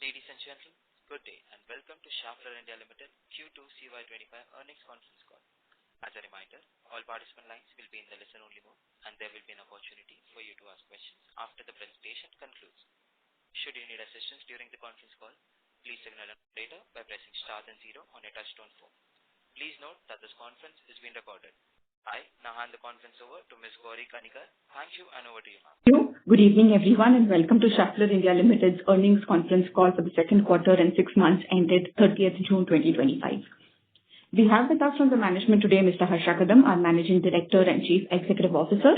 Ladies and gentlemen, good day and welcome to Schaefflers India Limited Q2 CY25 earnings conference call. As a reminder, all participant lines will be in the listen-only mode, and there will be an opportunity for you to ask questions after the presentation concludes. Should you need assistance during the conference call, please signal an operator by pressing star then 0 on your touch-tone phone. Please note that this conference is being recorded. I now hand the conference over to Ms. Gauri Kanikar. Thank you, and over to you, ma'am. Good evening, everyone, and welcome to Schaefflers India Limited's earnings conference call for the second quarter and 6 months ended 30th June 2025. We have with us from the management today Mr. Harsha Kadam, our Managing Director and Chief Executive Officer,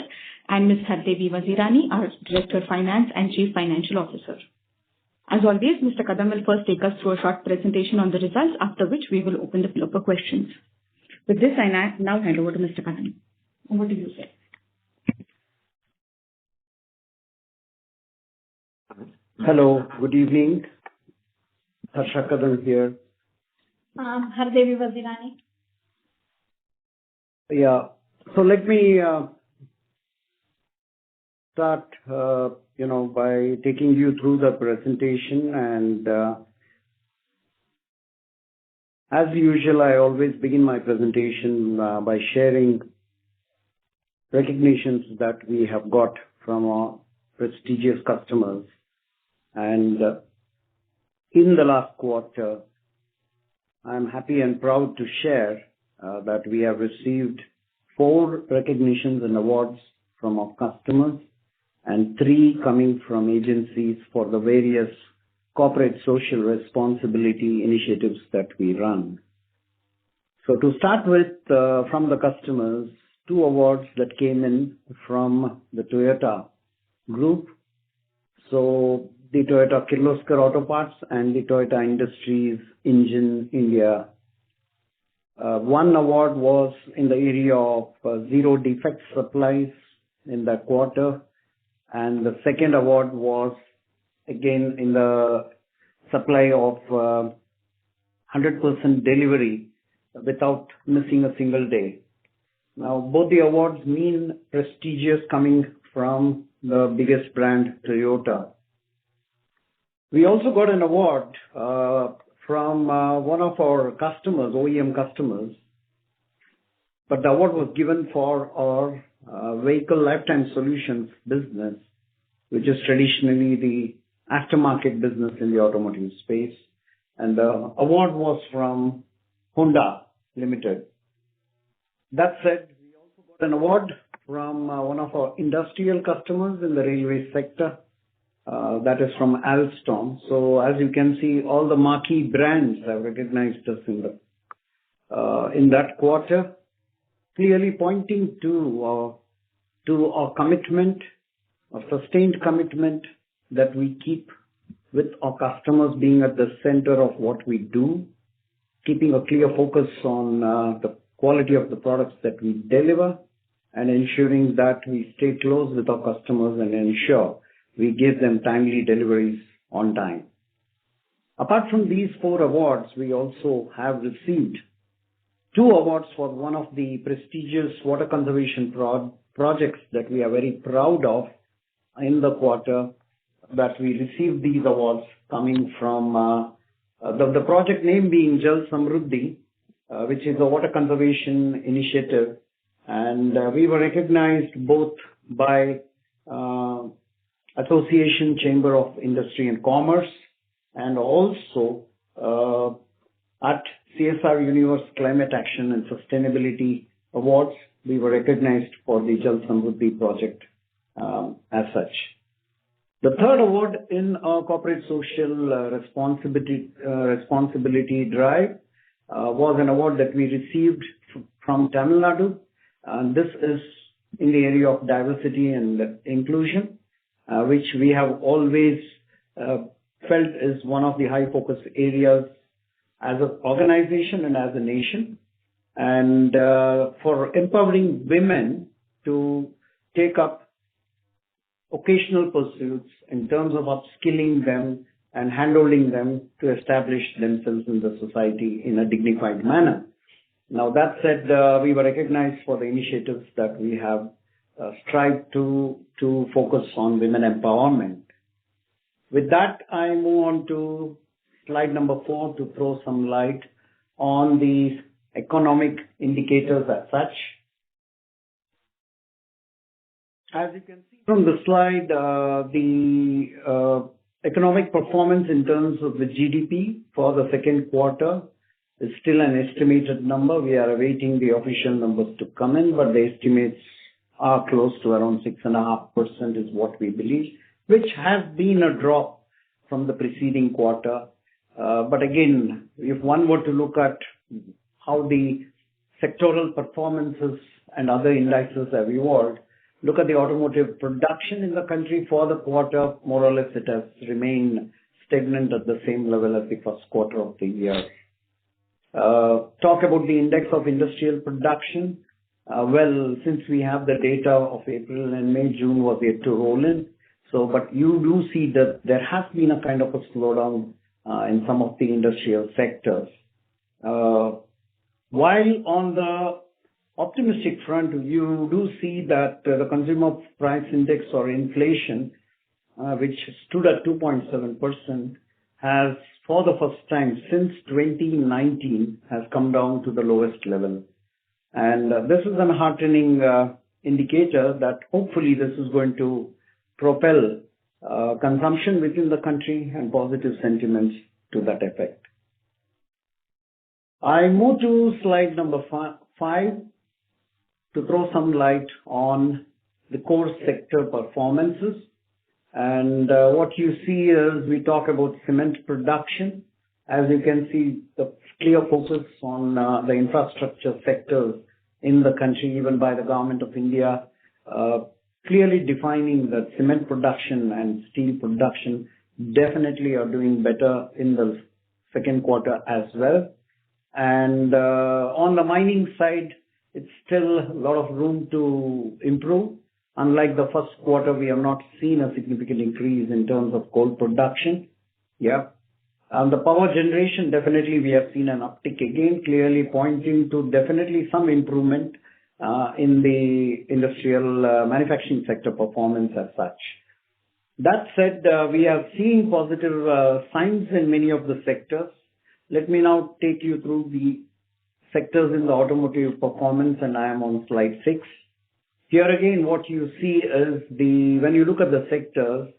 and Ms. Hardevi Vazirani, our Director of Finance and Chief Financial Officer. As always, Mr. Kadam will first take us through a short presentation on the results, after which we will open the floor for questions. With this, I now hand over to Mr. Kadam. Over to you, sir. Hello, good evening. Harsha Kadam here. Hardevi Vazirani. Yeah, so let me start, by taking you through the presentation. And as usual, I always begin my presentation by sharing recognitions that we have got from our prestigious customers. And in the last quarter, I'm happy and proud to share that we have received 4 recognitions and awards from our customers and 3 coming from agencies for the various corporate social responsibility initiatives that we run. So to start with, from the customers, 2 awards that came in from the Toyota Group. So the Toyota Kirloskar Auto Parts and the Toyota Industries Engine India. One award was in the area of zero defect supplies in that quarter, and the second award was again in the supply of 100% delivery without missing a single day. Now, both the awards mean prestigious coming from the biggest brand, Toyota. We also got an award from one of our customers, OEM customers, but the award was given for our Vehicle Lifetime Solutions business, which is traditionally the aftermarket business in the automotive space. And the award was from Honda Limited. That said, we also got an award from one of our industrial customers in the railway sector. That is from Alstom. So as you can see, all the marquee brands have recognized us in that quarter, clearly pointing to our commitment, a sustained commitment that we keep with our customers being at the center of what we do, keeping a clear focus on the quality of the products that we deliver, and ensuring that we stay close with our customers and ensure we give them timely deliveries on time. Apart from these 4 awards, we also have received 2 awards for one of the prestigious water conservation projects that we are very proud of in the quarter, that we received these awards coming from the project name being Jal Samruddhi, which is a water conservation initiative. And we were recognized both by Association Chamber of Industry and Commerce and also at CSR Universe Climate Action and Sustainability Awards. We were recognized for the Jal Samruddhi project as such. The third award in our corporate social responsibility drive was an award that we received from Tamil Nadu. And this is in the area of diversity and inclusion, which we have always felt is one of the high focus areas as an organization and as a nation. And for empowering women to take up occasional pursuits in terms of upskilling them and handholding them to establish themselves in the society in a dignified manner. Now, that said, we were recognized for the initiatives that we have strived to focus on women empowerment. With that, I move on to slide number 4 to throw some light on the economic indicators as such. As you can see from the slide, the economic performance in terms of the GDP for the second quarter is still an estimated number. We are awaiting the official numbers to come in, but the estimates are close to around 6.5% is what we believe, which has been a drop from the preceding quarter. But again, if one were to look at how the sectoral performances and other indices have evolved, look at the automotive production in the country for the quarter, more or less it has remained stagnant at the same level as the first quarter of the year. Talk about the index of industrial production. Well, since we have the data of April and May, June was yet to roll in. But you do see that there has been a kind of a slowdown in some of the industrial sectors. While on the optimistic front, you do see that the consumer price index or inflation, which stood at 2.7%, has, for the first time since 2019, has come down to the lowest level. And this is an heartening indicator that hopefully this is going to propel consumption within the country and positive sentiments to that effect. I move to slide number 5 to throw some light on the core sector performances. And what you see is we talk about cement production. As you can see, the clear focus on the infrastructure sectors in the country, even by the government of India, clearly defining that cement production and steel production definitely are doing better in the second quarter as well. And on the mining side, it's still a lot of room to improve. Unlike the first quarter, we have not seen a significant increase in terms of coal production. Yeah. On the power generation, definitely we have seen an uptick again, clearly pointing to definitely some improvement in the industrial manufacturing sector performance as such. That said, we are seeing positive signs in many of the sectors. Let me now take you through the sectors in the automotive performance, and I am on slide 6. Here again, what you see is when you look at the sectors,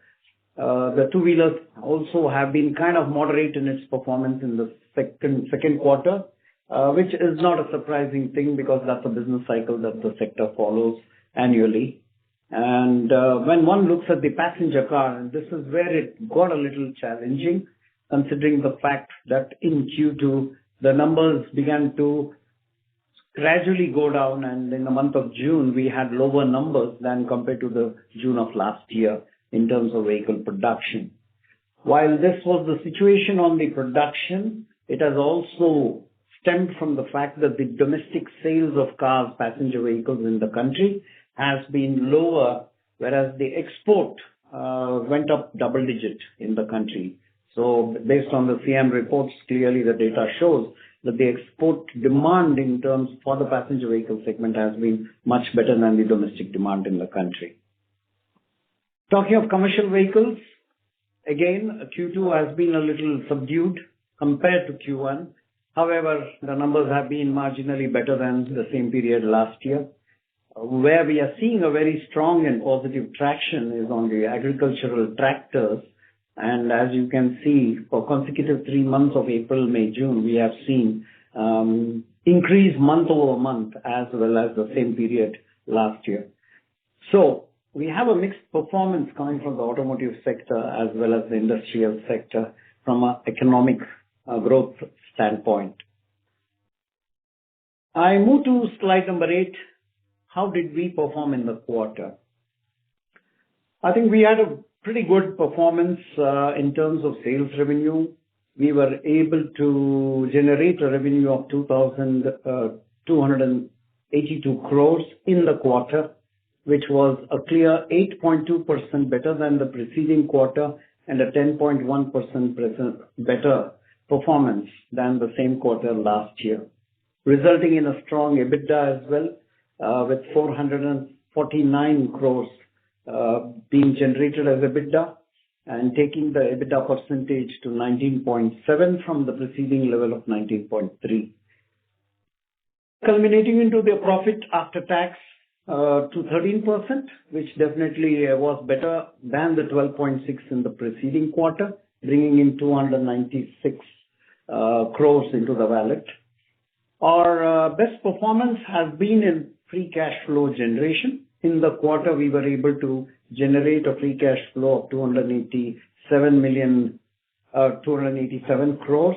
the two-wheelers also have been kind of moderate in its performance in the second quarter, which is not a surprising thing because that's a business cycle that the sector follows annually. And when one looks at the passenger car, and this is where it got a little challenging, considering the fact that in Q2, the numbers began to gradually go down, and in the month of June, we had lower numbers than compared to the June of last year in terms of vehicle production. While this was the situation on the production, it has also stemmed from the fact that the domestic sales of cars, passenger vehicles in the country has been lower, whereas the export went up double digit in the country. So based on the CM reports, clearly the data shows that the export demand in terms for the passenger vehicle segment has been much better than the domestic demand in the country. Talking of commercial vehicles, again, Q2 has been a little subdued compared to Q1. However, the numbers have been marginally better than the same period last year. Where we are seeing a very strong and positive traction is on the agricultural tractors. And as you can see, for consecutive 3 months of April, May, June, we have seen increase month over month as well as the same period last year. So we have a mixed performance coming from the automotive sector as well as the industrial sector from an economic growth standpoint. I move to slide number 8. How did we perform in the quarter? I think we had a pretty good performance in terms of sales revenue. We were able to generate a revenue of 2,282 crores in the quarter, which was a clear 8.2% better than the preceding quarter and a 10.1% better performance than the same quarter last year, resulting in a strong EBITDA as well, with 449 crores being generated as EBITDA and taking the EBITDA percentage to 19.7 from the preceding level of 19.3. Culminating into the profit after tax to 13%, which definitely was better than the 12.6 in the preceding quarter, bringing in 296 crores into the wallet. Our best performance has been in free cash flow generation. In the quarter, we were able to generate a free cash flow of 287 crores,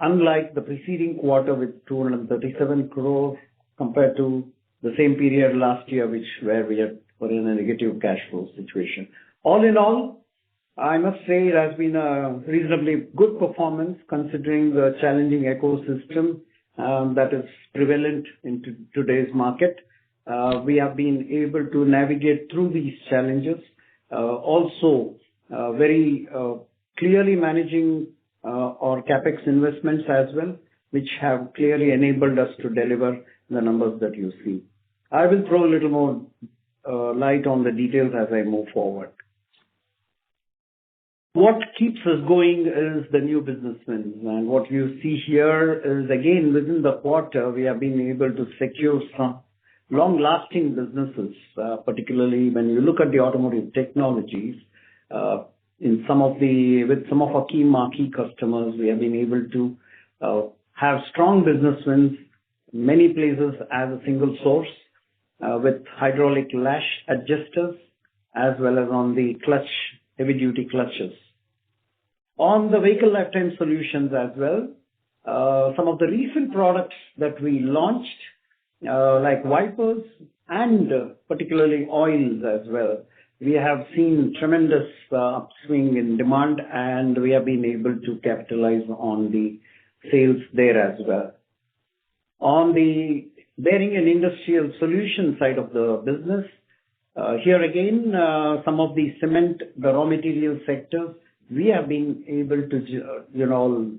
unlike the preceding quarter with 237 crores compared to the same period last year, where we were in a negative cash flow situation. All in all, I must say it has been a reasonably good performance considering the challenging ecosystem that is prevalent in today's market. We have been able to navigate through these challenges, also very clearly managing our capex investments as well, which have clearly enabled us to deliver the numbers that you see. I will throw a little more light on the details as I move forward. What keeps us going is the new business wins. And what you see here is, again, within the quarter, we have been able to secure some long-lasting businesses, particularly when you look at the automotive technologies. With some of our key marquee customers, we have been able to have strong business wins many places as a single source, with hydraulic lash adjusters as well as on the clutch, heavy-duty clutches. On the vehicle lifetime solutions as well, some of the recent products that we launched, like wipers and particularly oils as well, we have seen tremendous upswing in demand, and we have been able to capitalize on the sales there as well. On the bearing and industrial solution side of the business, here again, some of the cement, the raw material sectors, we have been able to,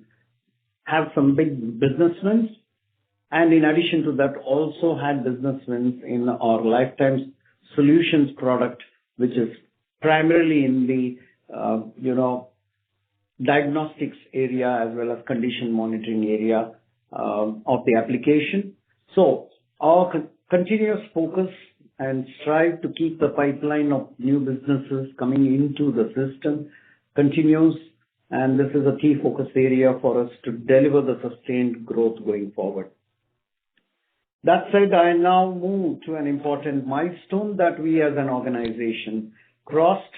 have some big business wins. And in addition to that, also had business wins in our lifetime solutions product, which is primarily in the, diagnostics area as well as condition monitoring area of the application. So our continuous focus and strive to keep the pipeline of new businesses coming into the system continues, and this is a key focus area for us to deliver the sustained growth going forward. That said, I now move to an important milestone that we as an organization crossed.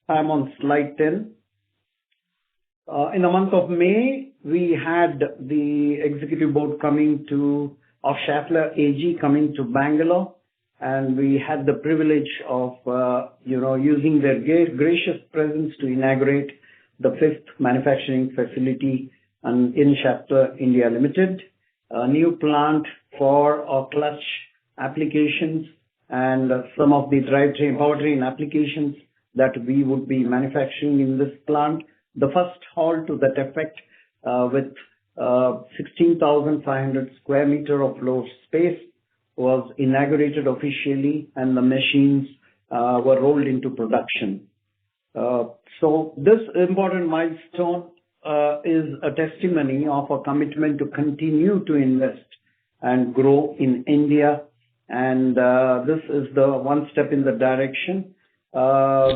I'm on slide 10. In the month of May, we had the executive board of Schaefflers AG coming to Bangalore, and we had the privilege of, using their gracious presence to inaugurate the 5th manufacturing facility in Schaefflers India Limited, a new plant for our clutch applications and some of the drivetrain, powertrain applications that we would be manufacturing in this plant. The first hall to that effect, with 16,500 square meter of floor space, was inaugurated officially, and the machines were rolled into production. So this important milestone is a testimony of our commitment to continue to invest and grow in India, and this is the one step in the direction.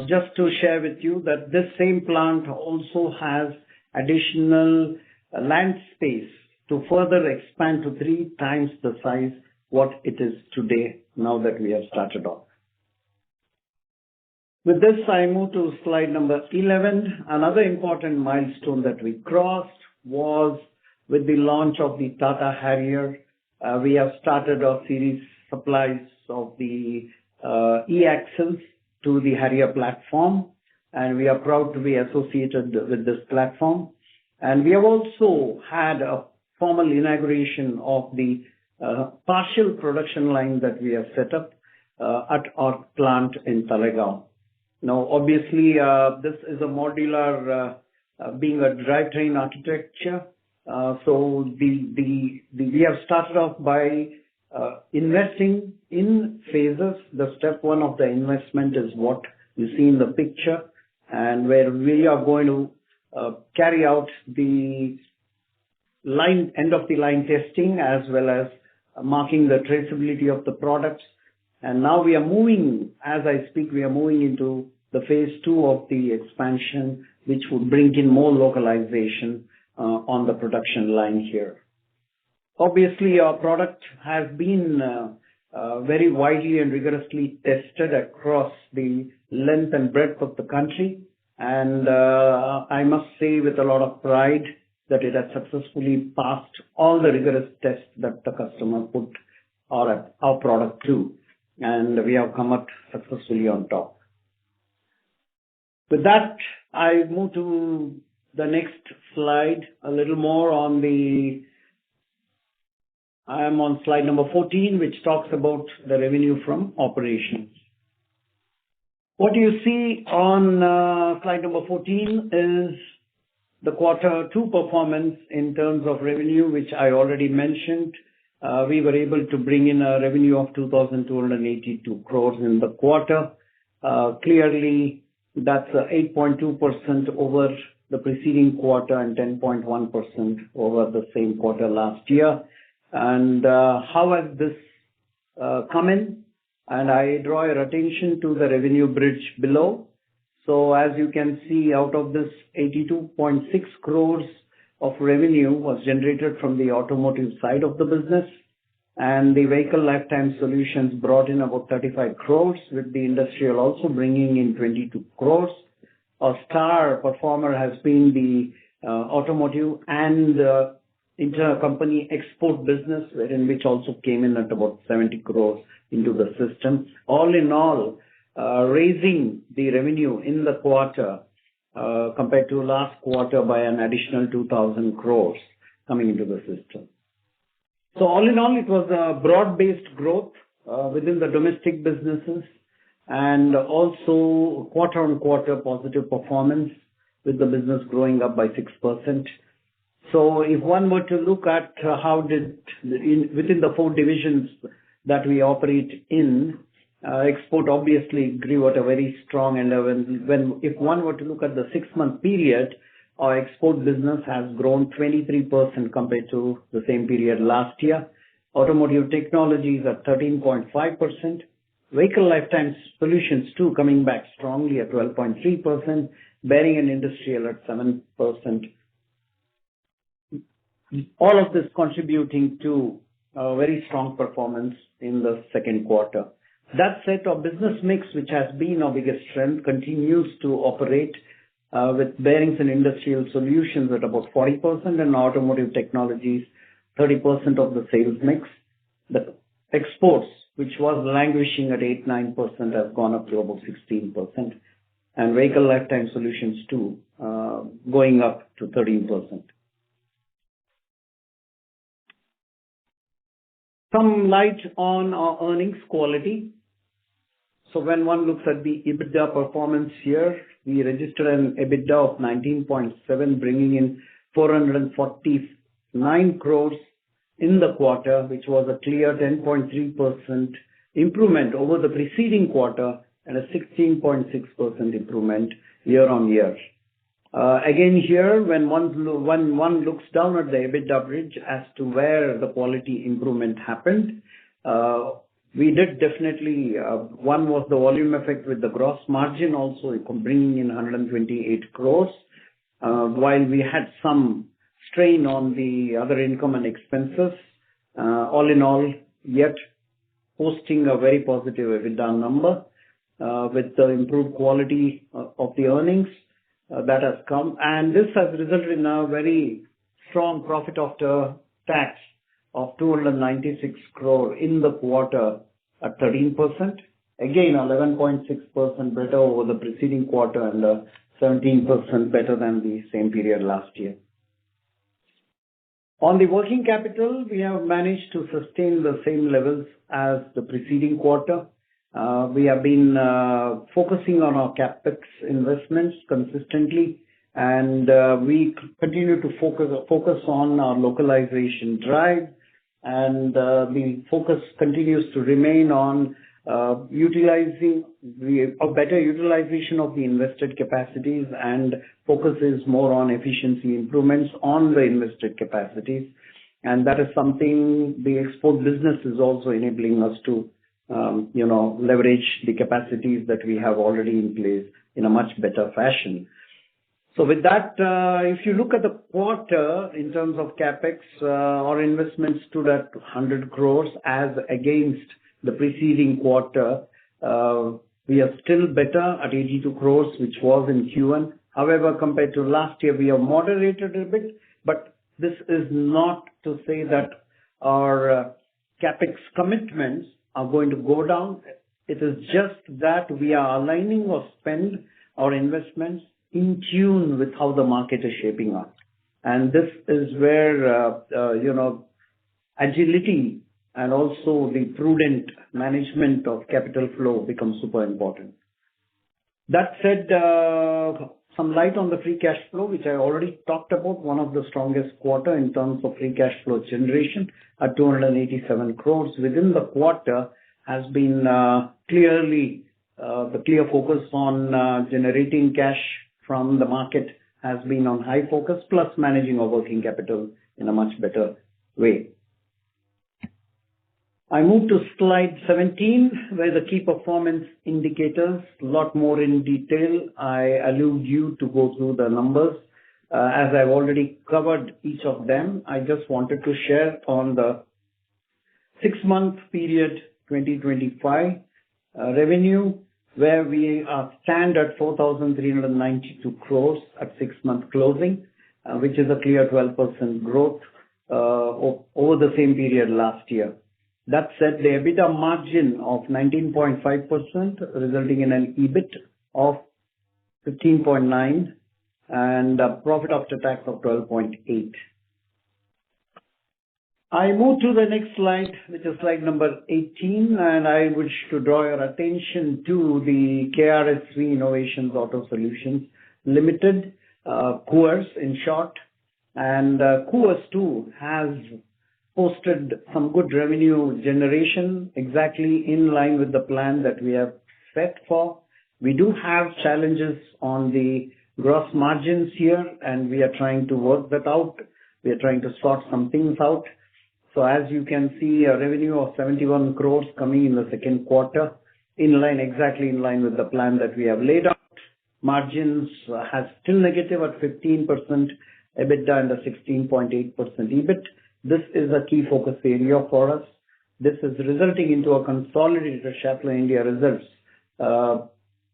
Just to share with you that this same plant also has additional land space to further expand to 3 times the size what it is today, now that we have started off. With this, I move to slide number 11. Another important milestone that we crossed was with the launch of the Tata Harrier. We have started our series supplies of the e-axles to the Harrier platform, and we are proud to be associated with this platform. And we have also had a formal inauguration of the partial production line that we have set up at our plant in Talegaon. Now, obviously, this is a modular, being a drivetrain architecture. So we have started off by investing in phases. The step 1 of the investment is what you see in the picture, and where we are going to carry out the end of the line testing as well as marking the traceability of the products. And now we are moving, as I speak, we are moving into the phase 2 of the expansion, which would bring in more localization on the production line here. Obviously, our product has been very widely and rigorously tested across the length and breadth of the country. And I must say with a lot of pride that it has successfully passed all the rigorous tests that the customer put our product through. And we have come out successfully on top. With that, I move to the next slide a little more on I am on slide number 14, which talks about the revenue from operations. What you see on slide number 14 is the quarter 2 performance in terms of revenue, which I already mentioned. We were able to bring in a revenue of 2,282 crores in the quarter. Clearly, that's 8.2% over the preceding quarter and 10.1% over the same quarter last year. And how has this come in? And I draw your attention to the revenue bridge below. So as you can see, out of this 82.6 crores of revenue was generated from the automotive side of the business, and the vehicle lifetime solutions brought in about 35 crores, with the industrial also bringing in 22 crores. A star performer has been the automotive and intercompany export business, which also came in at about 70 crores into the system. All in all, raising the revenue in the quarter compared to last quarter by an additional 2,000 crores coming into the system. So all in all, it was a broad-based growth within the domestic businesses and also quarter-on-quarter positive performance with the business growing up by 6%. So if one were to look at how within the 4 divisions that we operate in, export obviously grew at a very strong, and if one were to look at the 6-month period, our export business has grown 23% compared to the same period last year. Automotive technologies at 13.5%. Vehicle lifetime solutions too coming back strongly at 12.3%. Bearing and industrial at 7%. All of this contributing to a very strong performance in the second quarter. That said, our business mix, which has been our biggest strength, continues to operate with bearings and industrial solutions at about 40% and automotive technologies 30% of the sales mix. The exports, which was languishing at 8-9%, have gone up to about 16%. And vehicle lifetime solutions too, going up to 13%. Some light on our earnings quality. So when one looks at the EBITDA performance here, we registered an EBITDA of 19.7, bringing in 449 crores in the quarter, which was a clear 10.3% improvement over the preceding quarter and a 16.6% improvement year on year. Again here, when one looks down at the EBITDA bridge as to where the quality improvement happened, we did definitely, one was the volume effect with the gross margin also bringing in 128 crores, while we had some strain on the other income and expenses. All in all, yet posting a very positive EBITDA number with the improved quality of the earnings that has come. And this has resulted in a very strong profit after tax of 296 crore in the quarter at 13%. Again, 11.6% better over the preceding quarter and 17% better than the same period last year. On the working capital, we have managed to sustain the same levels as the preceding quarter. We have been focusing on our capex investments consistently, and we continue to focus on our localization drive, and the focus continues to remain on utilizing a better utilization of the invested capacities, and focus is more on efficiency improvements on the invested capacities. And that is something the export business is also enabling us to, leverage the capacities that we have already in place in a much better fashion. So with that, if you look at the quarter in terms of capex, our investments stood at 100 crores as against the preceding quarter. We are still better at 82 crores, which was in Q1. However, compared to last year, we have moderated a bit, but this is not to say that our capex commitments are going to go down. It is just that we are aligning or spend our investments in tune with how the market is shaping up. And this is where, agility and also the prudent management of capital flow becomes super important. That said, some light on the free cash flow, which I already talked about, one of the strongest quarter in terms of free cash flow generation at 287 crores within the quarter has been clearly the clear focus on generating cash from the market has been on high focus, plus managing our working capital in a much better way. I move to slide 17, where the key performance indicators, a lot more in detail. I allude you to go through the numbers. As I've already covered each of them, I just wanted to share on the 6-month period 2025 revenue, where we stand at 4,392 crores at 6-month closing, which is a clear 12% growth over the same period last year. That said, the EBITDA margin of 19.5%, resulting in an EBIT of 15.9 and a profit after tax of 12.8. I move to the next slide, which is slide number 18, and I wish to draw your attention to the KRSV Innovations Auto Solutions Limited, Coors in short. And Coors too has posted some good revenue generation, exactly in line with the plan that we have set for. We do have challenges on the gross margins here, and we are trying to work that out. We are trying to sort some things out. So as you can see, a revenue of 71 crores coming in the second quarter, exactly in line with the plan that we have laid out. Margins has still negative at 15% EBITDA and a 16.8% EBIT. This is a key focus area for us. This is resulting into a consolidated Schaeffler India results of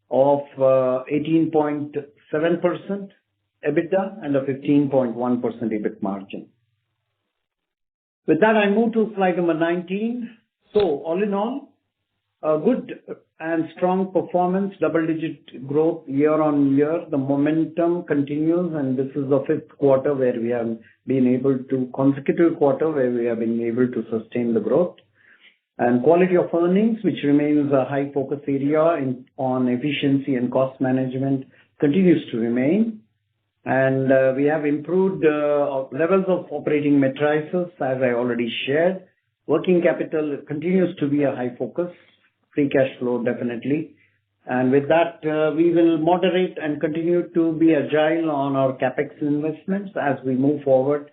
18.7% EBITDA and a 15.1% EBIT margin. With that, I move to slide number 19. So all in all, a good and strong performance, double-digit growth year on year. The momentum continues, and this is the fifth quarter where we have been able to, consecutive quarter where we have been able to sustain the growth. And quality of earnings, which remains a high focus area on efficiency and cost management, continues to remain. And we have improved levels of operating metrics, as I already shared. Working capital continues to be a high focus. Free cash flow, definitely. And with that, we will moderate and continue to be agile on our capex investments as we move forward,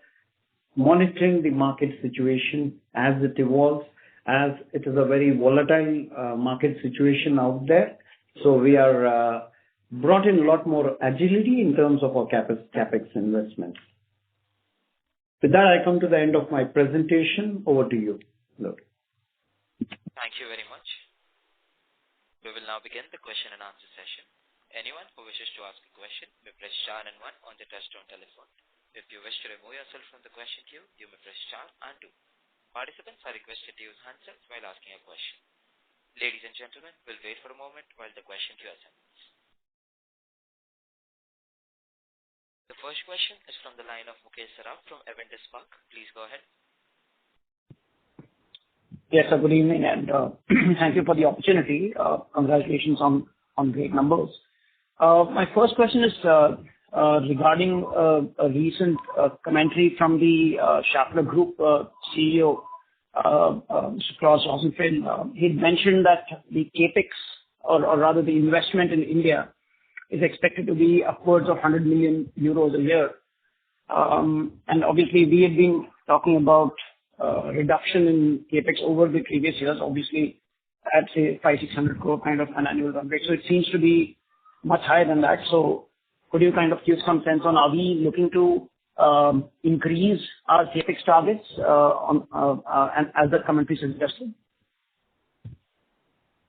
monitoring the market situation as it evolves, as it is a very volatile market situation out there. So we are brought in a lot more agility in terms of our capex investments. With that, I come to the end of my presentation. Over to you, Lord. Thank you very much. We will now begin the question and answer session. Anyone who wishes to ask a question may press star and 1 on the touchtone telephone. If you wish to remove yourself from the question queue, you may press star and 2. Participants are requested to use handsets while asking a question. Ladies and gentlemen, we'll wait for a moment while the question queue assembles. The first question is from the line of Mukesh Saraf from Avendus Spark. Please go ahead. Yes, sir, good evening, and thank you for the opportunity. Congratulations on great numbers. My first question is regarding a recent commentary from the Schaeffler Group CEO, Mr. Klaus Rosenfeld, he'd mentioned that the capex, or rather the investment in India, is expected to be upwards of 100 million euros a year. And obviously, we have been talking about reduction in capex over the previous years, obviously at say 500-600 crore kind of an annual run rate. So it seems to be much higher than that. So could you kind of give some sense on, are we looking to increase our capex targets and as the commentary suggested?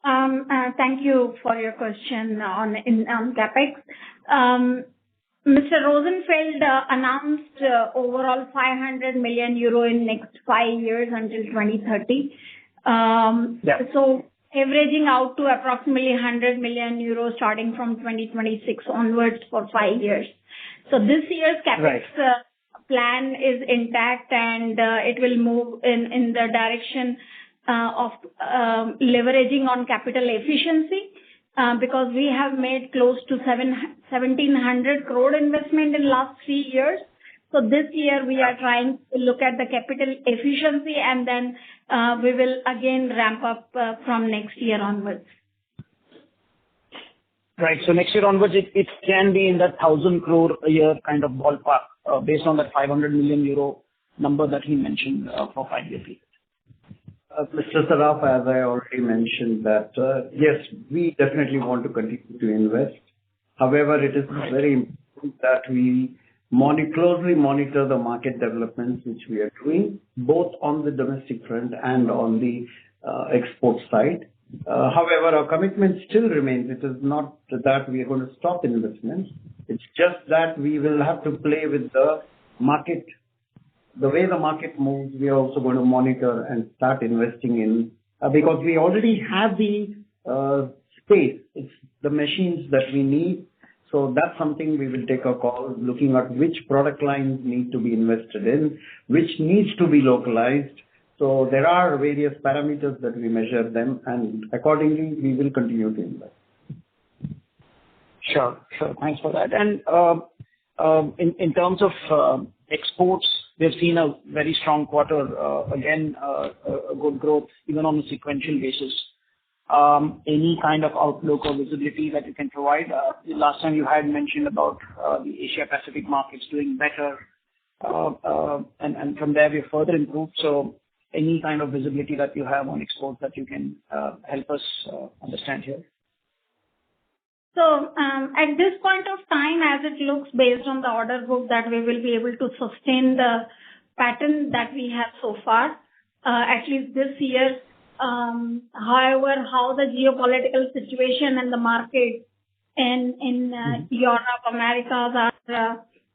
Thank you for your question on capex. Mr. Rosenfeld announced overall 500 million euro in next 5 years until 2030. So averaging out to approximately 100 million euros starting from 2026 onwards for 5 years. So this year's capex plan is intact, and it will move in the direction of leveraging on capital efficiency. Because we have made close to 1,700 crore investment in last 3 years. So this year we are trying to look at the capital efficiency, and then we will again ramp up from next year onwards. Right. So next year onwards, it can be in that 1,000 crore a year kind of ballpark, based on that 500 million euro number that he mentioned for 5-year period. Mr. Saraf, as I already mentioned, that yes, we definitely want to continue to invest. However, it is very important that we closely monitor the market developments which we are doing, both on the domestic front and on the export side. However, our commitment still remains. It is not that we are going to stop investments. It's just that we will have to play with the market. The way the market moves, we are also going to monitor and start investing in, because we already have the space. It's the machines that we need. So that's something we will take a call, looking at which product lines need to be invested in, which needs to be localized. So there are various parameters that we measure them, and accordingly, we will continue to invest. Sure. Thanks for that. And in terms of exports, we've seen a very strong quarter, again, a good growth even on a sequential basis. Any kind of outlook or visibility that you can provide? The last time you had mentioned about the Asia Pacific markets doing better, and from there we further improved. So any kind of visibility that you have on exports that you can help us understand here? So at this point of time, as it looks based on the order book, that we will be able to sustain the pattern that we have so far, at least this year. However, how the geopolitical situation and the market in Europe, Americas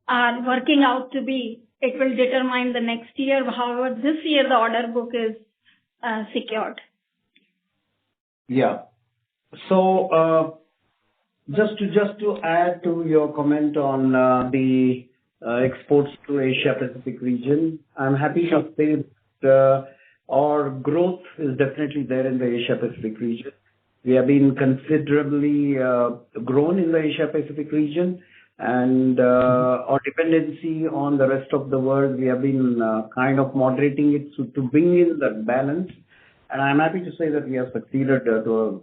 are working out to be, it will determine the next year. However, this year the order book is secured. Yeah. So just to add to your comment on the exports to Asia Pacific region, I'm happy to say that our growth is definitely there in the Asia Pacific region. We have been considerably grown in the Asia Pacific region, and our dependency on the rest of the world, we have been kind of moderating it to bring in that balance. And I'm happy to say that we have succeeded to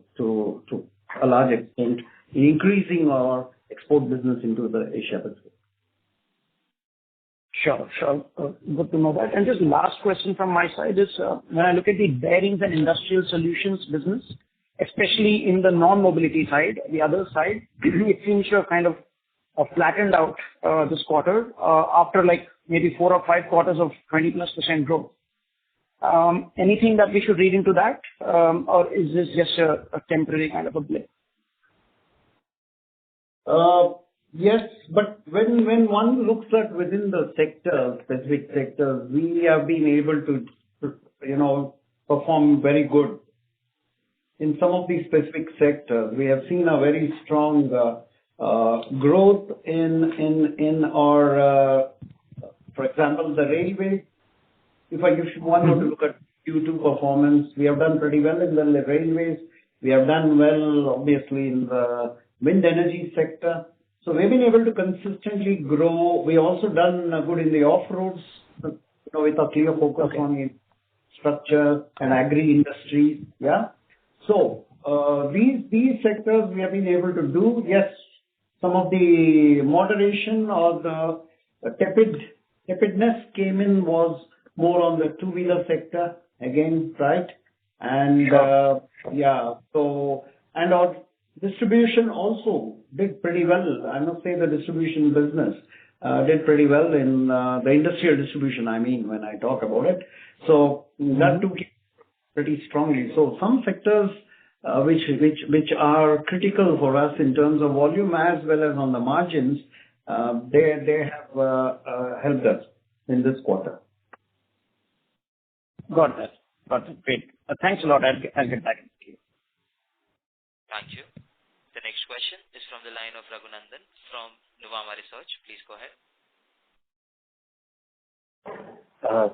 a large extent in increasing our export business into the Asia Pacific. Sure. Good to know that. And just last question from my side is, when I look at the bearings and industrial solutions business, especially in the non-mobility side, the other side, it seems to have kind of flattened out this quarter after like maybe 4 or 5 quarters of 20+% growth. Anything that we should read into that, or is this just a temporary kind of a blip? Yes, but when one looks at within the sector, specific sectors, we have been able to, perform very good. In some of these specific sectors, we have seen a very strong growth in our, for example, the railway. If one were to look at Q2 performance, we have done pretty well in the railways. We have done well, obviously, in the wind energy sector. So we've been able to consistently grow. We also done good in the off-roads, with a clear focus on it. infrastructure and agri-industries. Yeah. So these sectors we have been able to do. Yes, some of the moderation or the tepidness came in was more on the two-wheeler sector again, right? And yeah, so and our distribution also did pretty well. I must say the distribution business did pretty well in the industrial distribution, I mean, when I talk about it. So that took pretty strongly. So some sectors which are critical for us in terms of volume as well as on the margins, they have helped us in this quarter. Got that. Great. Thanks a lot. I'll get back to you. Thank you. The next question is from the line of Raghunandan from Nuvama Research. Please go ahead.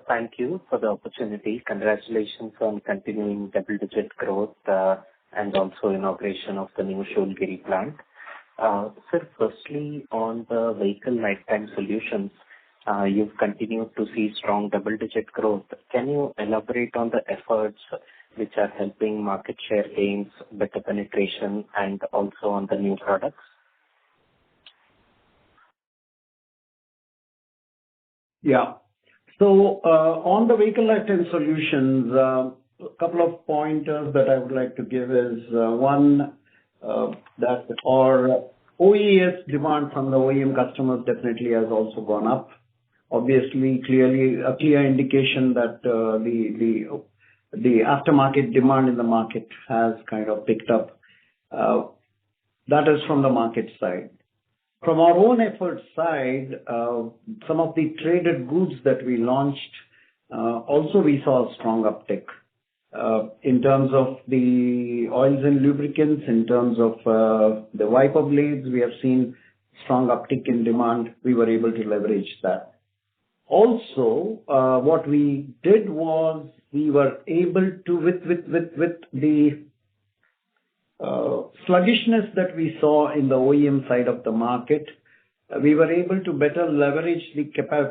Thank you for the opportunity. Congratulations on continuing double-digit growth and also inauguration of the new Shoalgiri plant. Sir, firstly, on the vehicle lifetime solutions, you've continued to see strong double-digit growth. Can you elaborate on the efforts which are helping market share gains, better penetration, and also on the new products? Yeah. So on the vehicle lifetime solutions, a couple of pointers that I would like to give is one, that our OES demand from the OEM customers definitely has also gone up. Obviously, clearly a clear indication that the aftermarket demand in the market has kind of picked up. That is from the market side. From our own efforts side, some of the traded goods that we launched, also we saw a strong uptick. In terms of the oils and lubricants, in terms of the wiper blades, we have seen strong uptick in demand. We were able to leverage that. Also, what we did was we were able to, with the sluggishness that we saw in the OEM side of the market, we were able to better leverage the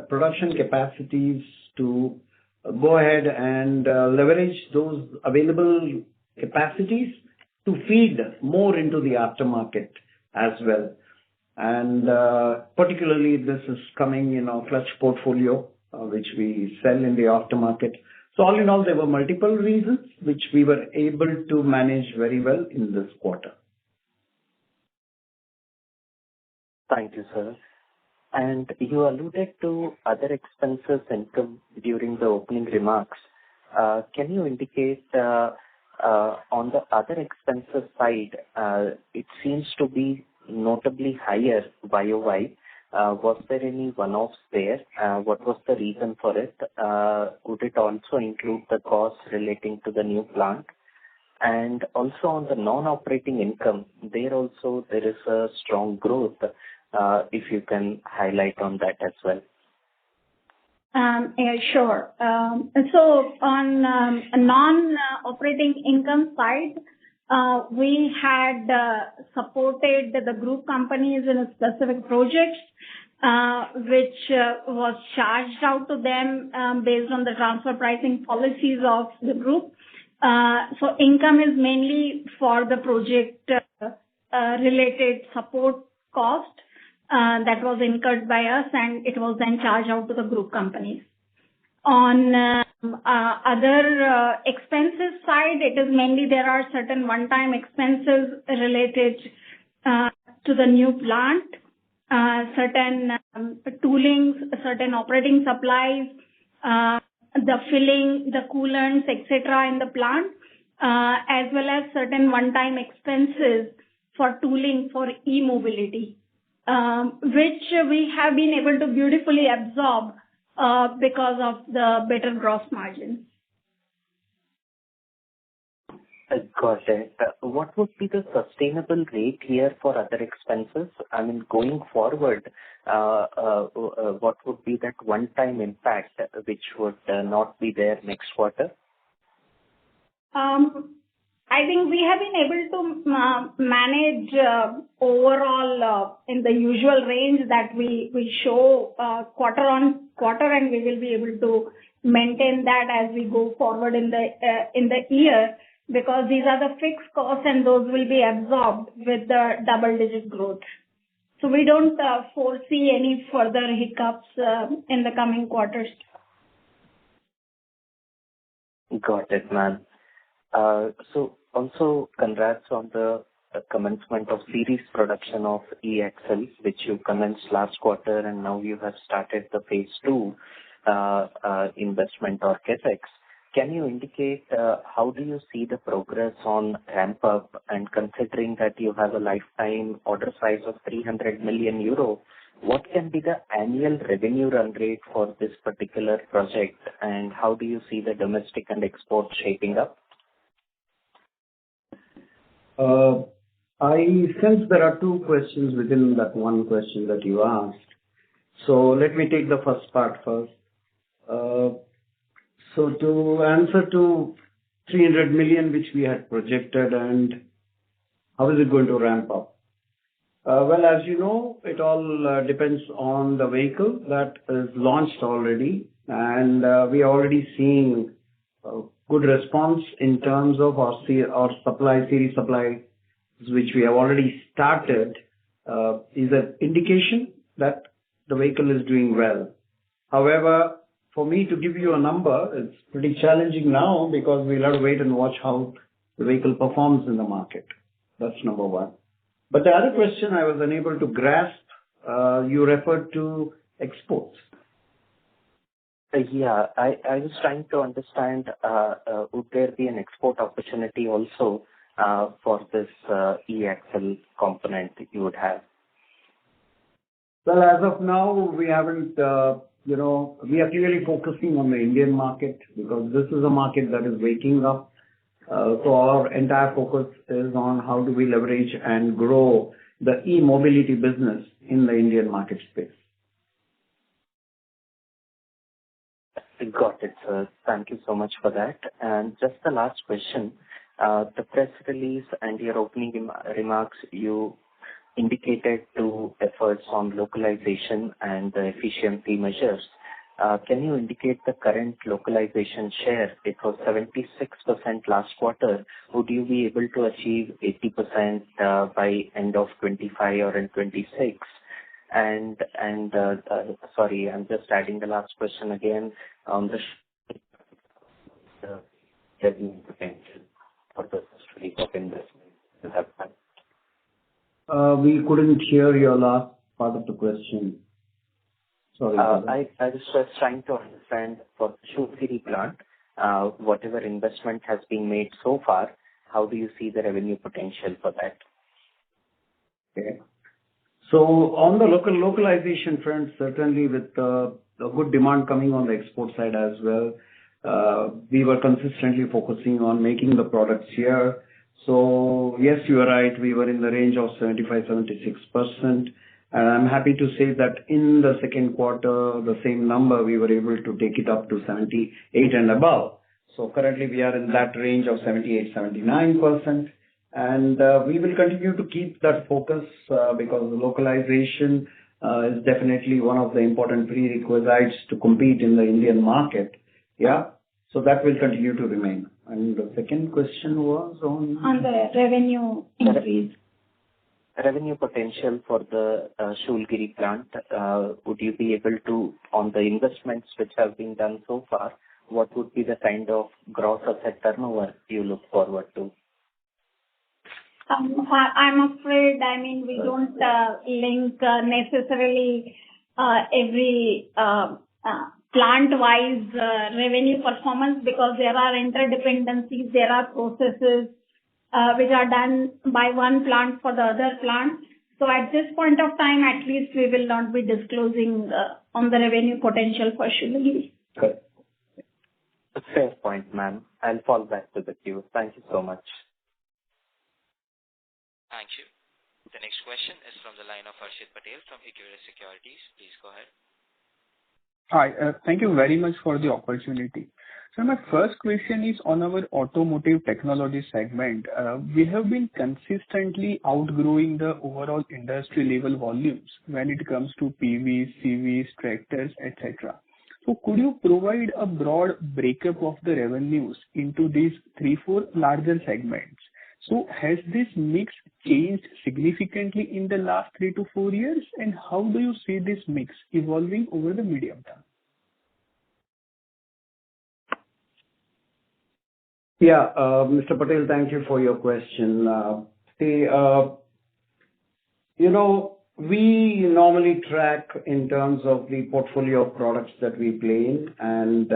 production capacities to go ahead and leverage those available capacities to feed more into the aftermarket as well. And particularly this is coming in our clutch portfolio, which we sell in the aftermarket. So all in all, there were multiple reasons which we were able to manage very well in this quarter. Thank you, sir. And you alluded to other expenses income during the opening remarks. Can you indicate on the other expenses side, it seems to be notably higher YOY. Was there any one-offs there? What was the reason for it? Would it also include the costs relating to the new plant? And also on the non-operating income, there is a strong growth. If you can highlight on that as well. Yeah, sure. So on a non-operating income side, we had supported the group companies in a specific projects, which was charged out to them based on the transfer pricing policies of the group. So income is mainly for the project related support cost that was incurred by us, and it was then charged out to the group companies. On other expenses side, it is mainly there are certain one-time expenses related to the new plant, certain toolings, certain operating supplies, the filling, the coolants, etc. in the plant, as well as certain one-time expenses for tooling for e-mobility, which we have been able to beautifully absorb because of the better gross margin. Got it. What would be the sustainable rate here for other expenses? I mean, going forward, what would be that one-time impact which would not be there next quarter? I think we have been able to manage overall in the usual range that we show quarter on quarter, and we will be able to maintain that as we go forward in the year, because these are the fixed costs and those will be absorbed with the double-digit growth. So we don't foresee any further hiccups in the coming quarters. Got it, ma'am. So also congrats on the commencement of series production of E-Axle, which you commenced last quarter, and now you have started the phase 2 investment or CapEx. Can you indicate how do you see the progress on ramp up, and considering that you have a lifetime order size of 300 million euro, what can be the annual revenue run rate for this particular project, and how do you see the domestic and export shaping up? I sense there are two questions within that one question that you asked. So let me take the first part first. So to answer to 300 million, which we had projected, and how is it going to ramp up? Well, as you know, it all depends on the vehicle that is launched already, and we are already seeing good response in terms of our series supply, which we have already started, is an indication that the vehicle is doing well. However, for me to give you a number, it's pretty challenging now because we'll have to wait and watch how the vehicle performs in the market. That's number one. But the other question I was unable to grasp, you referred to exports. Yeah, I was trying to understand, would there be an export opportunity also for this E-Axle component that you would have? Well, as of now, we haven't, we are clearly focusing on the Indian market because this is a market that is waking up. So our entire focus is on how do we leverage and grow the e-mobility business in the Indian market space. Got it, sir. Thank you so much for that. And just the last question, the press release and your opening remarks, you indicated to efforts on localization and the efficiency measures. Can you indicate the current localization share? It was 76% last quarter. Would you be able to achieve 80% by end of 25 or in 26? And sorry, I'm just adding the last question again on the revenue potential for the stream of investment you have had. We couldn't hear your last part of the question. Sorry. I was just trying to understand for the Schaefflers plant, whatever investment has been made so far, how do you see the revenue potential for that? Okay. So on the localization front, certainly with the good demand coming on the export side as well, we were consistently focusing on making the products here. So yes, you are right. We were in the range of 75-76%. And I'm happy to say that in the second quarter, the same number, we were able to take it up to 78 and above. So currently we are in that range of 78-79%. And we will continue to keep that focus because the localization is definitely one of the important prerequisites to compete in the Indian market. Yeah. So that will continue to remain. And the second question was on the revenue increase. Revenue potential for the Schaefflers plant, would you be able to, on the investments which have been done so far, what would be the kind of gross asset turnover you look forward to? I'm afraid, we don't link necessarily every plant-wise revenue performance because there are interdependencies, there are processes which are done by one plant for the other plant. So at this point of time, at least we will not be disclosing on the revenue potential for Schaefflers. Okay. Fair point, ma'am. I'll fall back to the queue. Thank you so much. Thank you. The next question is from the line of Harshit Patel from Equirus Securities. Please go ahead. Hi, thank you very much for the opportunity. So my first question is on our automotive technology segment. We have been consistently outgrowing the overall industry level volumes when it comes to PVs, CVs, tractors, etc. could you provide a broad breakup of the revenues into these 3-4 larger segments? So has this mix changed significantly in the last 3 to 4 years, and how do you see this mix evolving over the medium term? Yeah, Mr. Patel, thank you for your question. We normally track in terms of the portfolio of products that we play in, and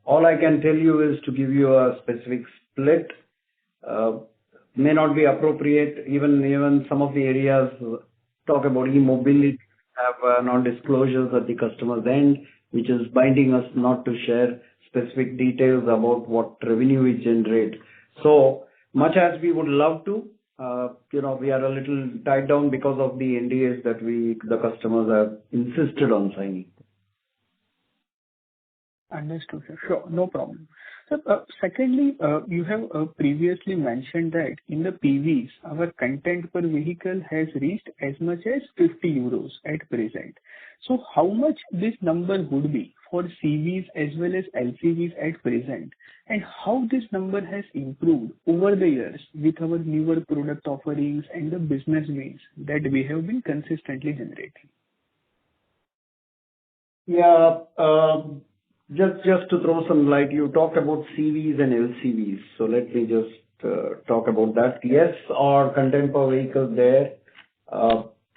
all I can tell you is to give you a specific split. May not be appropriate. Even some of the areas talk about e-mobility have non-disclosures at the customer's end, which is binding us not to share specific details about what revenue we generate. So much as we would love to, we are a little tied down because of the NDAs that the customers have insisted on signing. Understood, sir. Sure, no problem. So, secondly, you have previously mentioned that in the PVs, our content per vehicle has reached as much as 50 euros at present. So how much this number would be for CVs as well as LCVs at present, and how this number has improved over the years with our newer product offerings and the business wins that we have been consistently generating? Yeah, just to throw some light, you talked about CVs and LCVs. So let me just talk about that. Yes, our content per vehicle there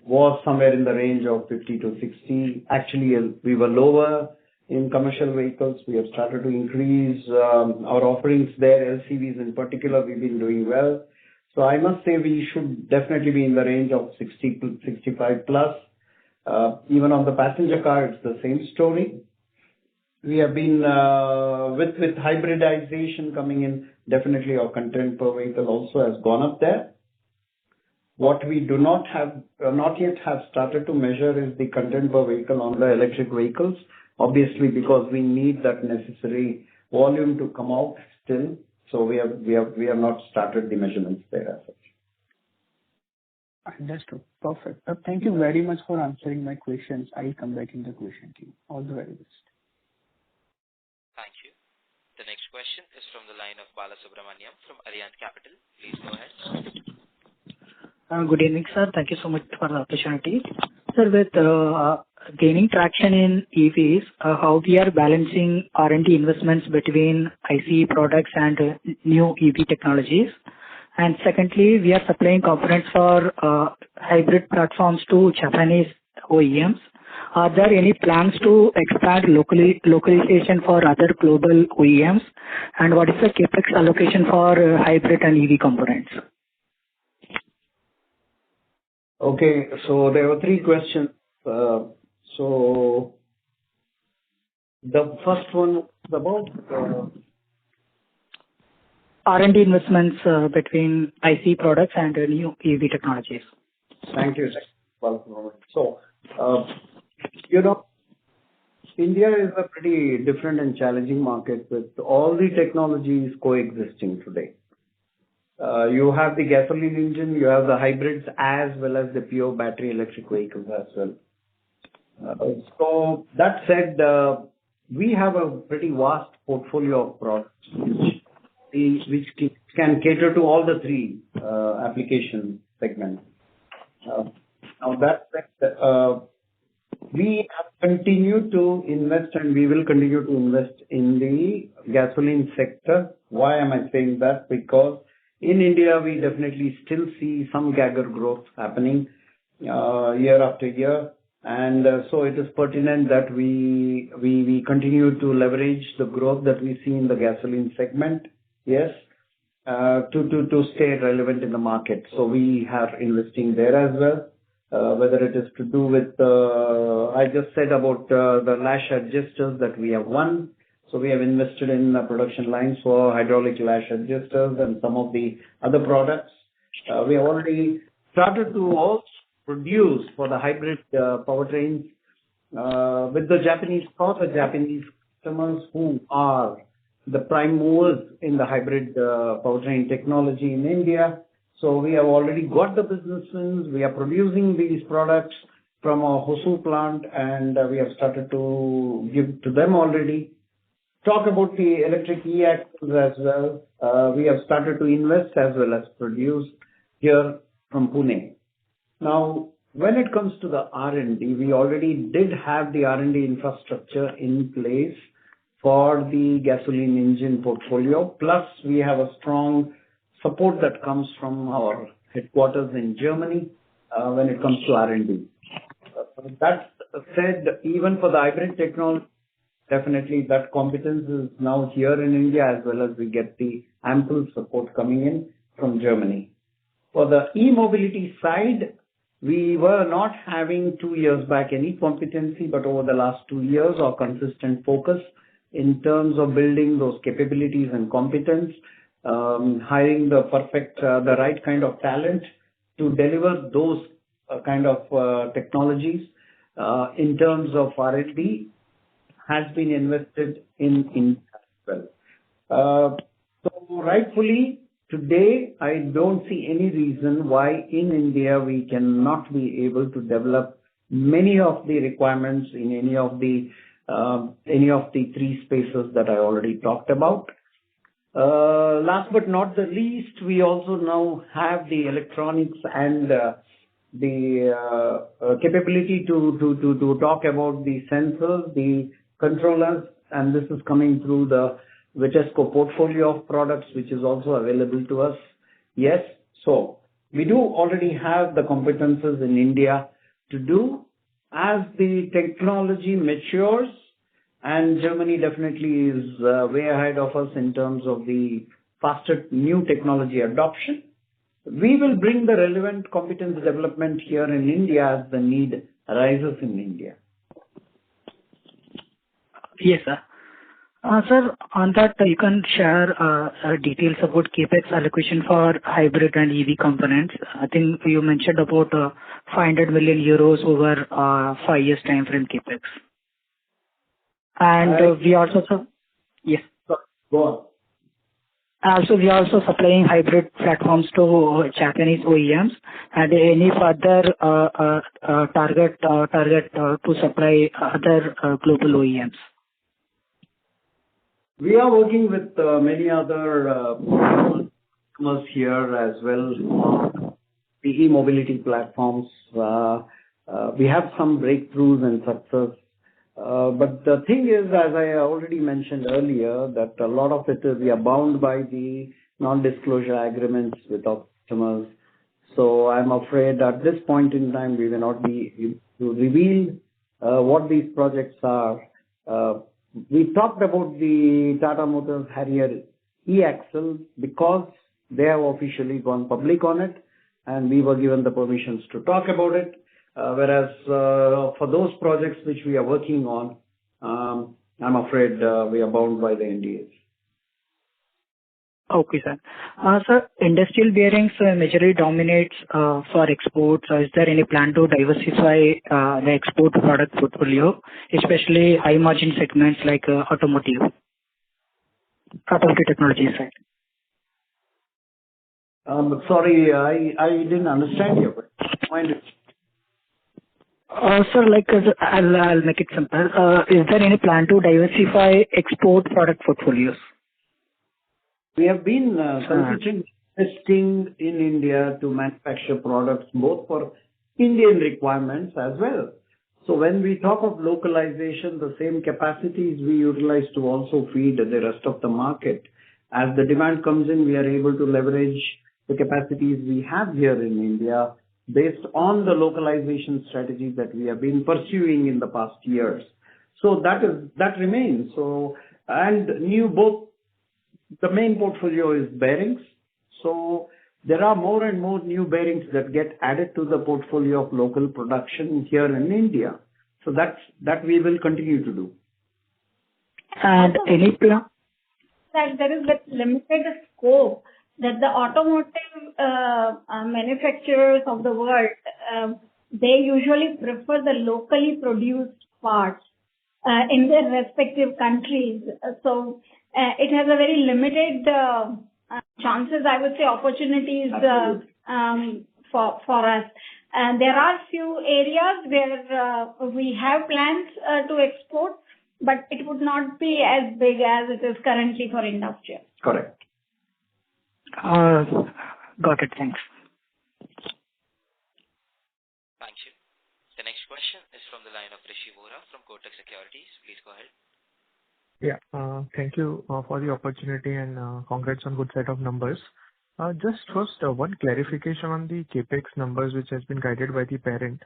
was somewhere in the range of 50 to 60. Actually, we were lower in commercial vehicles. We have started to increase our offerings there. LCVs in particular, we've been doing well. So I must say we should definitely be in the range of 60 to 65 plus. Even on the passenger car, it's the same story. We have been with hybridization coming in, definitely our content per vehicle also has gone up there. What we do not yet have started to measure is the content per vehicle on the electric vehicles, obviously because we need that necessary volume to come out still. So we have not started the measurements there as such. Understood. Perfect. Thank you very much for answering my questions. I'll come back in the question queue. All the very best. Thank you. The next question is from the line of Balasubramaniam from Arihant Capital. Please go ahead. Good evening, sir. Thank you so much for the opportunity. Sir, with gaining traction in EVs, how we are balancing R&D investments between ICE products and new EV technologies? And secondly, we are supplying components for hybrid platforms to Japanese OEMs. Are there any plans to expand localization for other global OEMs? And what is the capex allocation for hybrid and EV components? Okay, so there were 3 questions. So the first one was about R&D investments between IC products and new EV technologies. Thank you. So, India is a pretty different and challenging market with all the technologies coexisting today. You have the gasoline engine, you have the hybrids as well as the pure battery electric vehicles as well. So that said, we have a pretty vast portfolio of products which can cater to all the 3 application segments. Now that said, we have continued to invest and we will continue to invest in the gasoline sector. Why am I saying that? Because in India, we definitely still see some CAGR growth happening year after year. And so it is pertinent that we continue to leverage the growth that we see in the gasoline segment, yes, to stay relevant in the market. So we are investing there as well, whether it is to do with, I just said about the lash adjusters that we have won. So we have invested in production lines for hydraulic lash adjusters and some of the other products. We have already started to also produce for the hybrid powertrains with the Japanese customers who are the prime movers in the hybrid powertrain technology in India. So we have already got the business wins. We are producing these products from our Hosur plant, and we have started to give to them already. Talk about the electric e-axles as well. We have started to invest as well as produce here from Pune. Now, when it comes to the R&D, we already did have the R&D infrastructure in place for the gasoline engine portfolio. Plus, we have a strong support that comes from our headquarters in Germany when it comes to R&D. That said, even for the hybrid technology, definitely that competence is now here in India, as well as we get the ample support coming in from Germany. For the e-mobility side, we were not having 2 years back any competency, but over the last 2 years, our consistent focus in terms of building those capabilities and competence, hiring the right kind of talent to deliver those kind of technologies in terms of R&D has been invested in as well. So rightfully, today, I don't see any reason why in India we cannot be able to develop many of the requirements in any of the three spaces that I already talked about. Last but not the least, we also now have the electronics and the capability to talk about the sensors, the controllers, and this is coming through the Vitesco portfolio of products, which is also available to us. Yes, so we do already have the competences in India to do. As the technology matures, and Germany definitely is way ahead of us in terms of the faster new technology adoption, we will bring the relevant competence development here in India as the need arises in India. Yes, sir. Sir, on that, you can share details about CapEx allocation for hybrid and EV components. I think you mentioned about 500 million euros over 5 years time frame CapEx. And we also, yes. Go on. Also, we are also supplying hybrid platforms to Japanese OEMs. And any further target to supply other global OEMs? We are working with many other customers here as well, the e-mobility platforms. We have some breakthroughs and success. But the thing is, as I already mentioned earlier, that a lot of it is we are bound by the non-disclosure agreements with our customers. So I'm afraid at this point in time, we will not be able to reveal what these projects are. We talked about the Tata Motors Harrier e-axle because they have officially gone public on it, and we were given the permissions to talk about it. Whereas for those projects which we are working on, I'm afraid we are bound by the NDAs. Okay, sir. Sir, industrial bearings majorly dominates for exports. Is there any plan to diversify the export product portfolio, especially high margin segments like automotive technology side? Sorry, I didn't understand you. Mind it. Sir, I'll make it simple. Is there any plan to diversify export product portfolios? We have been consistently investing in India to manufacture products both for Indian requirements as well. So when we talk of localization, the same capacities we utilize to also feed the rest of the market. As the demand comes in, we are able to leverage the capacities we have here in India based on the localization strategies that we have been pursuing in the past years. So that remains. So, and both the main portfolio is bearings. So there are more and more new bearings that get added to the portfolio of local production here in India. So that we will continue to do. And any plan? That there is limited scope that the automotive manufacturers of the world, they usually prefer the locally produced parts in their respective countries. So it has a very limited chances, I would say, opportunities for us. And there are few areas where we have plans to export, but it would not be as big as it is currently for industrial. Correct. Got it. Thanks. Thank you. The next question is from the line of Rishi Vora from Kotak Securities. Please go ahead. Yeah. Thank you for the opportunity and congrats on good set of numbers. Just first, one clarification on the CapEx numbers, which has been guided by the parent.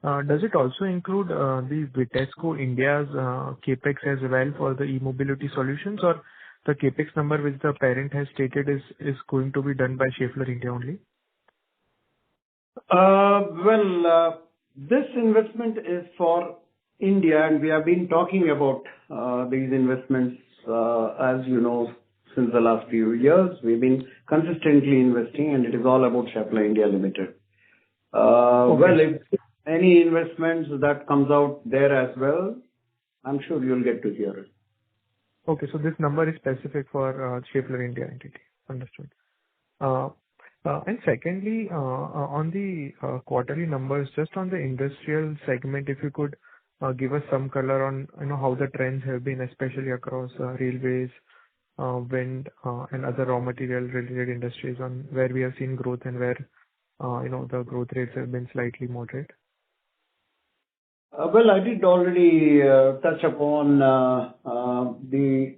Does it also include the Vitesco India's CapEx as well for the e-mobility solutions, or the CapEx number which the parent has stated is going to be done by Schaeffler India only? This investment is for India, and we have been talking about these investments, as you know, since the last few years. We've been consistently investing, and it is all about Schaeffler India Limited. If any investments that comes out there as well, I'm sure you'll get to hear it. Okay, so this number is specific for Schaeffler India entity. Understood. And secondly, on the quarterly numbers, just on the industrial segment, if you could give us some color on how the trends have been, especially across railways, wind, and other raw material related industries, on where we have seen growth and where the growth rates have been slightly moderate. I did already touch upon the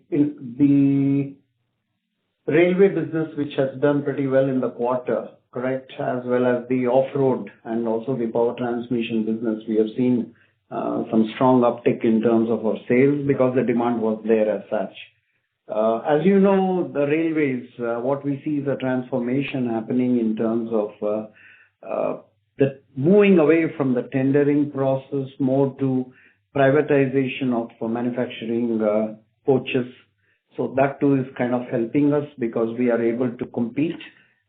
railway business, which has done pretty well in the quarter, correct, as well as the off-road and also the power transmission business. We have seen some strong uptick in terms of our sales because the demand was there as such. As you know, the railways, what we see is a transformation happening in terms of the moving away from the tendering process more to privatization of manufacturing coaches. So that too is kind of helping us because we are able to compete,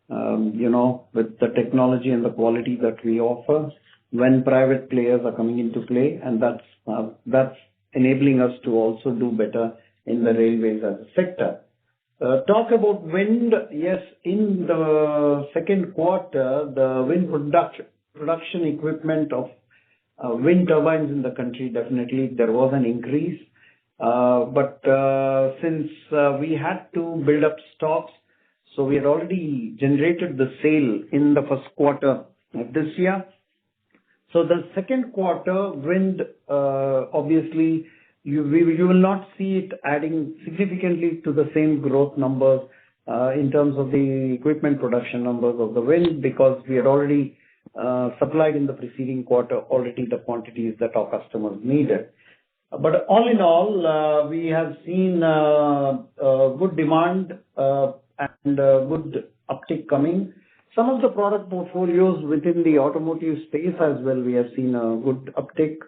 with the technology and the quality that we offer when private players are coming into play, and that's enabling us to also do better in the railways as a sector. Talk about wind. Yes, in the second quarter, the wind production equipment of wind turbines in the country, definitely there was an increase. But since we had to build up stocks, so we had already generated the sale in the first quarter of this year. So the second quarter wind, obviously, you will not see it adding significantly to the same growth numbers in terms of the equipment production numbers of the wind, because we had already supplied in the preceding quarter already the quantities that our customers needed. But all in all, we have seen good demand and good uptick coming. Some of the product portfolios within the automotive space as well, we have seen a good uptick.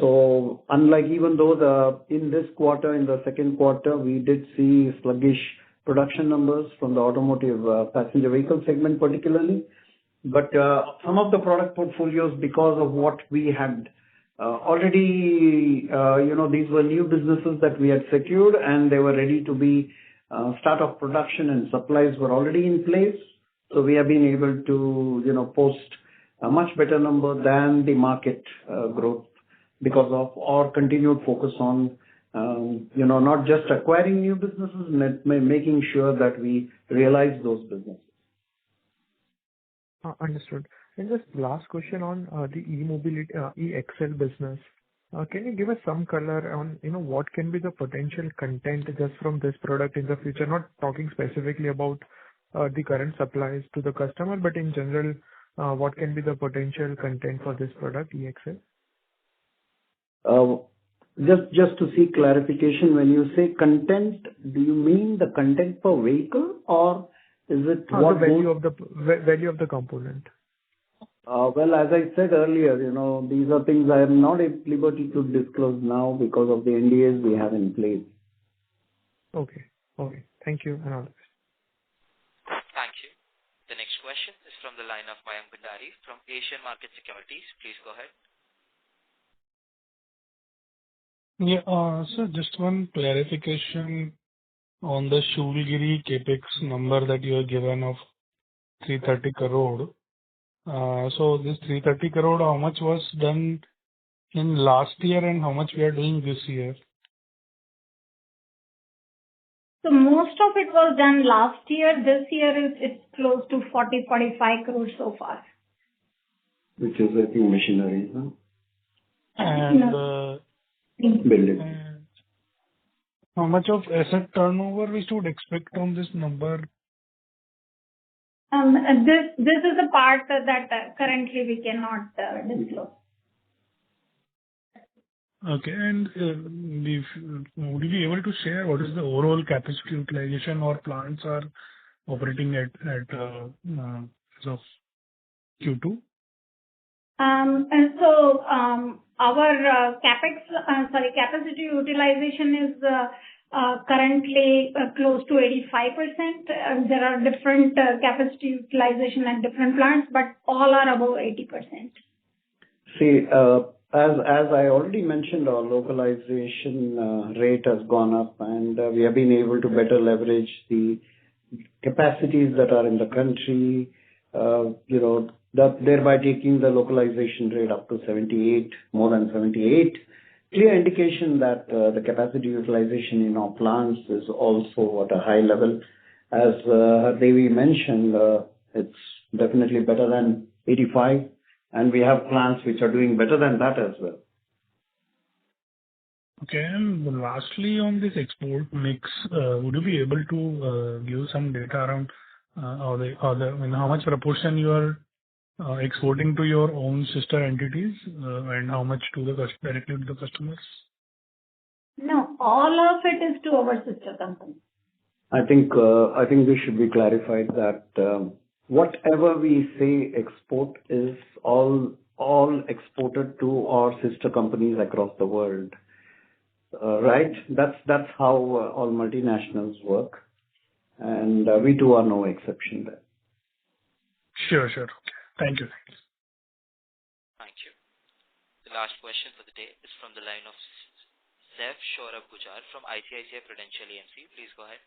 So unlike, even though in this quarter, in the second quarter, we did see sluggish production numbers from the automotive passenger vehicle segment particularly. But some of the product portfolios, because of what we had already, these were new businesses that we had secured, and they were ready to be start of production, and supplies were already in place. So we have been able to, post a much better number than the market growth because of our continued focus on, not just acquiring new businesses, making sure that we realize those businesses. Understood. And just last question on the e-mobility, e-axle business. Can you give us some color on, what can be the potential content just from this product in the future? Not talking specifically about the current supplies to the customer, but in general, what can be the potential content for this product, e-axle? Just to seek clarification, when you say content, do you mean the content per vehicle, or is it the value of the component? As I said earlier, these are things I am not at liberty to disclose now because of the NDAs we have in place. Okay. Thank you, and all the best. Thank you. The next question is from the line of Mayank Bhandari from Asian Market Securities. Please go ahead. Yeah, sir, just one clarification on the Shoolgiri CapEx number that you have given of 330 crore. So this 330 crore, how much was done in last year and how much we are doing this year? So most of it was done last year. This year it's close to 40-45 crores so far. Which is, I think, machinery, huh? And Building. and how much of asset turnover we should expect on this number? This is a part that currently we cannot disclose. Okay. And would you be able to share what is the overall capacity utilization or plants are operating at as of Q2? Our capacity utilization is currently close to 85%. There are different capacity utilization at different plants, but all are above 80%. See, as I already mentioned, our localization rate has gone up, and we have been able to better leverage the capacities that are in the country, thereby taking the localization rate up to 78, more than 78. Clear indication that the capacity utilization in our plants is also at a high level. As Devi mentioned, it's definitely better than 85, and we have plants which are doing better than that as well. Okay. And lastly, on this export mix, would you be able to give some data around how much proportion you are exporting to your own sister entities and how much to directly to the customers? No, all of it is to our sister company. I think this should be clarified that whatever we say export is all exported to our sister companies across the world. Right? That's how all multinationals work, and we too are no exception there. Sure. Okay. Thank you. Thank you. The last question for the day is from the line of Schaefflers from ICICI Prudential AMC. Please go ahead.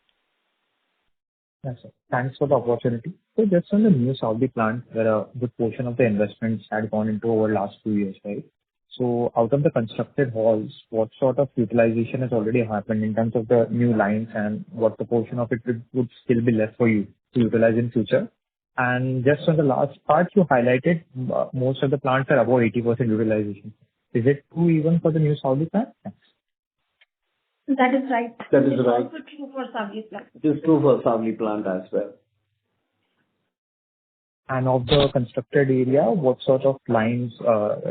Yes, sir. Thanks for the opportunity. So just on the new Saudi plant, where a good portion of the investments had gone into over last 2 years, right? So out of the constructed halls, what sort of utilization has already happened in terms of the new lines, and what proportion of it would still be left for you to utilize in future? And just on the last part, you highlighted most of the plants are above 80% utilization. Is it true even for the new Saudi plant? Thanks. That is right. That is right. It's also true for Saudi plant. It is true for Saudi plant as well. And of the constructed area, what sort of lines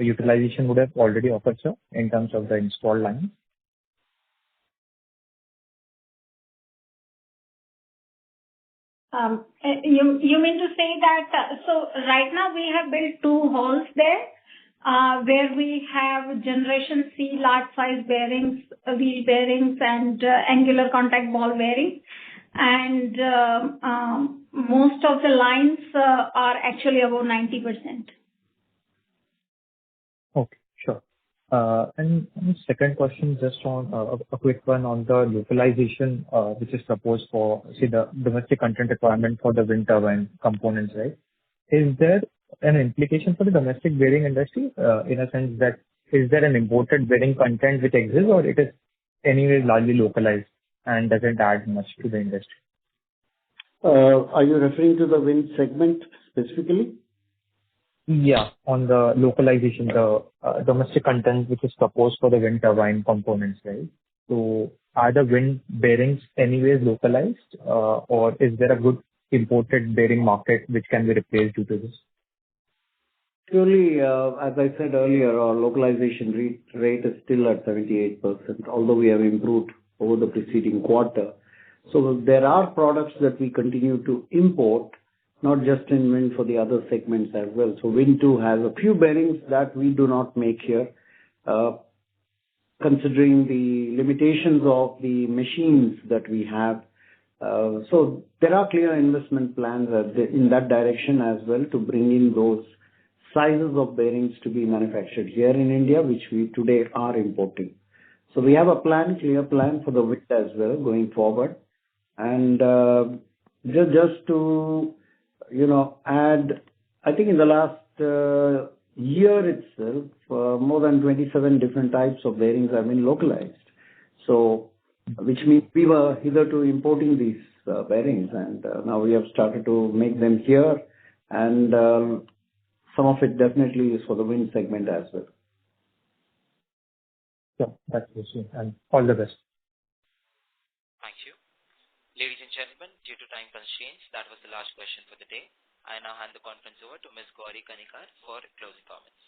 utilization would have already occurred, sir, in terms of the installed lines? You mean to say that, so right now we have built 2 halls there, where we have Generation C large size bearings, wheel bearings, and angular contact ball bearings. And most of the lines are actually above 90%. Okay, sure. And second question, just on a quick one on the localization, which is proposed for, say, the domestic content requirement for the wind turbine components, right? Is there an implication for the domestic bearing industry, in a sense that is there an imported bearing content which exists, or it is anyway largely localized and doesn't add much to the industry? Are you referring to the wind segment specifically? Yeah, on the localization, the domestic content which is proposed for the wind turbine components, right? So are the wind bearings anyways localized, or is there a good imported bearing market which can be replaced due to this? Surely, as I said earlier, our localization rate is still at 78%, although we have improved over the preceding quarter. So there are products that we continue to import, not just in wind, for the other segments as well. So wind too has a few bearings that we do not make here, considering the limitations of the machines that we have. So there are clear investment plans in that direction as well, to bring in those sizes of bearings to be manufactured here in India, which we today are importing. So we have a clear plan for the wind as well going forward. And just to add I think in the last year itself, more than 27 different types of bearings have been localized. So, which means we were hitherto importing these bearings, and now we have started to make them here, and some of it definitely is for the wind segment as well. Yeah, that's it. And all the best. Thank you. Ladies and gentlemen, due to time constraints, that was the last question for the day. I now hand the conference over to Ms. Gauri Kanikar for closing comments.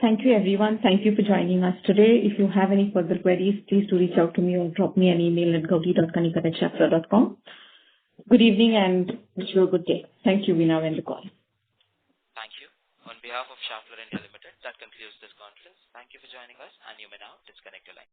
Thank you, everyone. Thank you for joining us today. If you have any further queries, please do reach out to me or drop me an email at gauri.kanikar@schaeffler.com. Good evening and wish you a good day. Thank you. We now end the call. Thank you. On behalf of Schaeffler India Limited, that concludes this conference. Thank you for joining us, and you may now disconnect your line.